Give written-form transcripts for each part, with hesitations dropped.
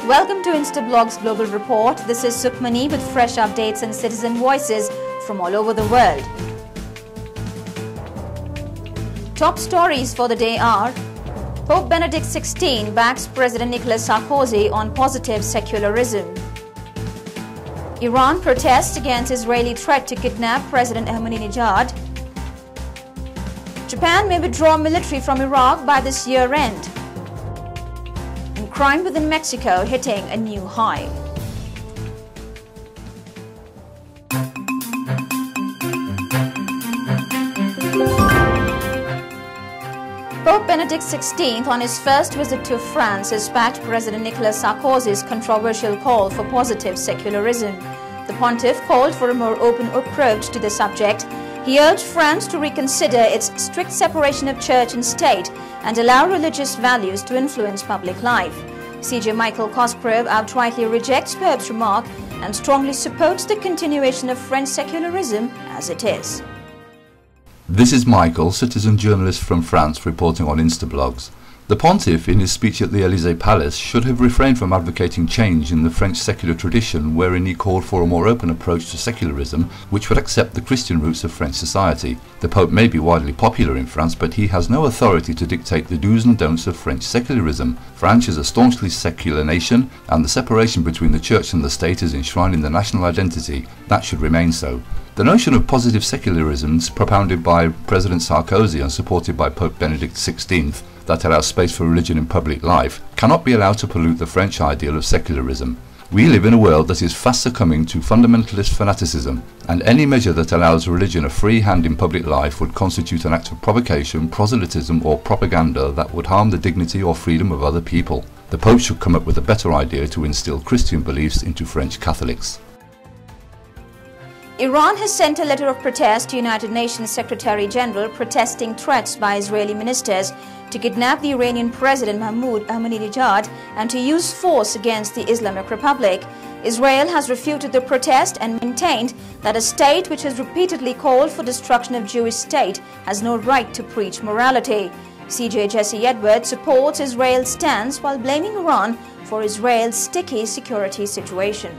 Welcome to Instablogs Global Report. This is Sukhmani with fresh updates and citizen voices from all over the world. Top stories for the day are: Pope Benedict XVI backs President Nicolas Sarkozy on positive secularism. Iran protests against Israeli threat to kidnap President Ahmadinejad. Japan may withdraw military from Iraq by this year end. And crime within Mexico hitting a new high. Pope Benedict XVI, on his first visit to France, has backed President Nicolas Sarkozy's controversial call for positive secularism. The pontiff called for a more open approach to the subject. He urged France to reconsider its strict separation of church and state and allow religious values to influence public life. CJ Michael Cosgrove outrightly rejects Pope's remark and strongly supports the continuation of French secularism as it is. This is Michael, citizen journalist from France, reporting on Instablogs. The pontiff, in his speech at the Elysee Palace, should have refrained from advocating change in the French secular tradition, wherein he called for a more open approach to secularism, which would accept the Christian roots of French society. The Pope may be widely popular in France, but he has no authority to dictate the do's and don'ts of French secularism. France is a staunchly secular nation, and the separation between the church and the state is enshrined in the national identity. That should remain so. The notion of positive secularism, propounded by President Sarkozy and supported by Pope Benedict XVI, that allows space for religion in public life, cannot be allowed to pollute the French ideal of secularism. We live in a world that is fast succumbing to fundamentalist fanaticism, and any measure that allows religion a free hand in public life would constitute an act of provocation, proselytism or propaganda that would harm the dignity or freedom of other people. The Pope should come up with a better idea to instill Christian beliefs into French Catholics. Iran has sent a letter of protest to United Nations Secretary General protesting threats by Israeli ministers to kidnap the Iranian President Ahmadinejad and to use force against the Islamic Republic. Israel has refuted the protest and maintained that a state which has repeatedly called for destruction of Jewish state has no right to preach morality. CJ Jesse Edwards supports Israel's stance while blaming Iran for Israel's sticky security situation.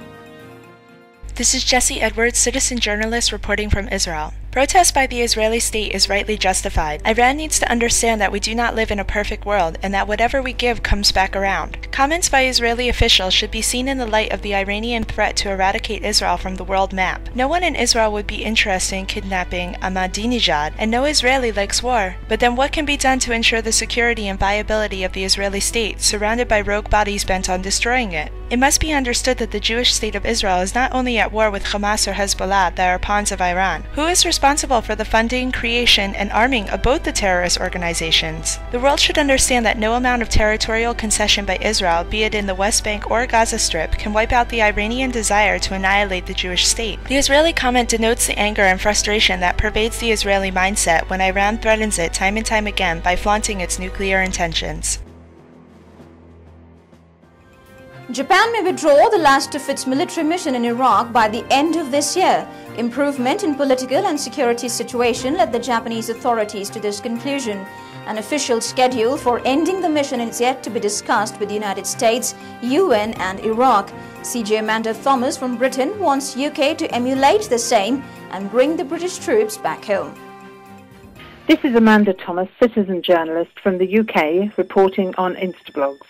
This is Jesse Edwards, citizen journalist reporting from Israel. Protest by the Israeli state is rightly justified. Iran needs to understand that we do not live in a perfect world and that whatever we give comes back around. Comments by Israeli officials should be seen in the light of the Iranian threat to eradicate Israel from the world map. No one in Israel would be interested in kidnapping Ahmadinejad, and no Israeli likes war. But then what can be done to ensure the security and viability of the Israeli state, surrounded by rogue bodies bent on destroying it? It must be understood that the Jewish state of Israel is not only at war with Hamas or Hezbollah that are pawns of Iran. Who is responsible for the funding, creation, and arming of both the terrorist organizations? The world should understand that no amount of territorial concession by Israel, be it in the West Bank or Gaza Strip, can wipe out the Iranian desire to annihilate the Jewish state. The Israeli comment denotes the anger and frustration that pervades the Israeli mindset when Iran threatens it time and time again by flaunting its nuclear intentions. Japan may withdraw the last of its military mission in Iraq by the end of this year. Improvement in political and security situation led the Japanese authorities to this conclusion. An official schedule for ending the mission is yet to be discussed with the United States, UN and Iraq. CJ Amanda Thomas from Britain wants UK to emulate the same and bring the British troops back home. This is Amanda Thomas, citizen journalist from the UK, reporting on Instablogs.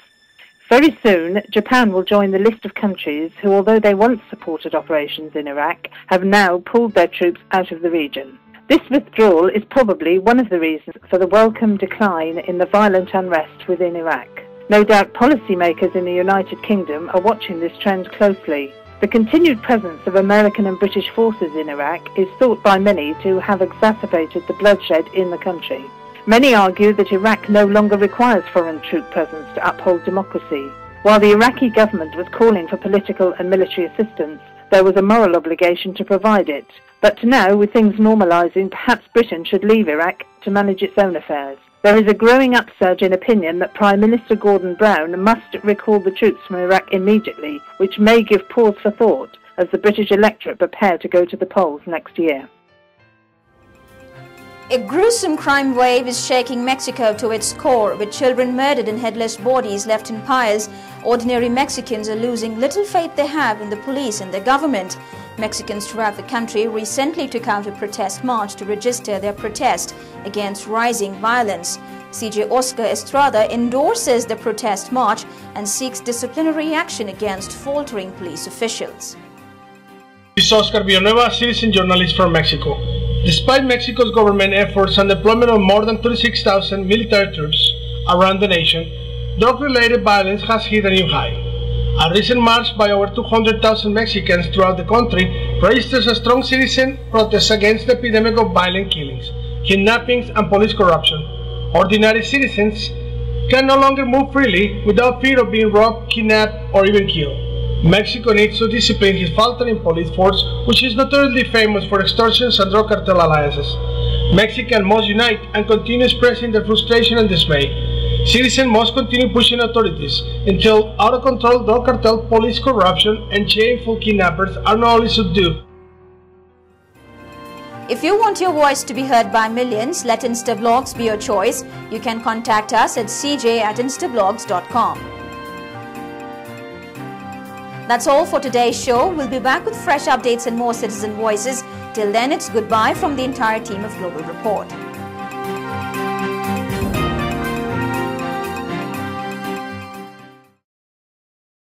Very soon, Japan will join the list of countries who, although they once supported operations in Iraq, have now pulled their troops out of the region. This withdrawal is probably one of the reasons for the welcome decline in the violent unrest within Iraq. No doubt policymakers in the United Kingdom are watching this trend closely. The continued presence of American and British forces in Iraq is thought by many to have exacerbated the bloodshed in the country. Many argue that Iraq no longer requires foreign troop presence to uphold democracy. While the Iraqi government was calling for political and military assistance, there was a moral obligation to provide it. But now, with things normalising, perhaps Britain should leave Iraq to manage its own affairs. There is a growing upsurge in opinion that Prime Minister Gordon Brown must recall the troops from Iraq immediately, which may give pause for thought as the British electorate prepare to go to the polls next year. A gruesome crime wave is shaking Mexico to its core. With children murdered and headless bodies left in piles, ordinary Mexicans are losing little faith they have in the police and the government. Mexicans throughout the country recently took out a protest march to register their protest against rising violence. CJ Oscar Estrada endorses the protest march and seeks disciplinary action against faltering police officials. This is Oscar Villanueva, citizen journalist from Mexico. Despite Mexico's government efforts and deployment of more than 36,000 military troops around the nation, drug-related violence has hit a new high. A recent march by over 200,000 Mexicans throughout the country registers a strong citizen protest against the epidemic of violent killings, kidnappings, and police corruption. Ordinary citizens can no longer move freely without fear of being robbed, kidnapped, or even killed. Mexico needs to discipline his faltering police force, which is notoriously famous for extortions and drug cartel alliances. Mexicans must unite and continue expressing their frustration and dismay. Citizens must continue pushing authorities until out-of-control drug cartel, police corruption, and shameful kidnappers are not only subdued. If you want your voice to be heard by millions, let Instablogs be your choice. You can contact us at cj@instablogs.com. That's all for today's show. We'll be back with fresh updates and more citizen voices. Till then, it's goodbye from the entire team of Global Report.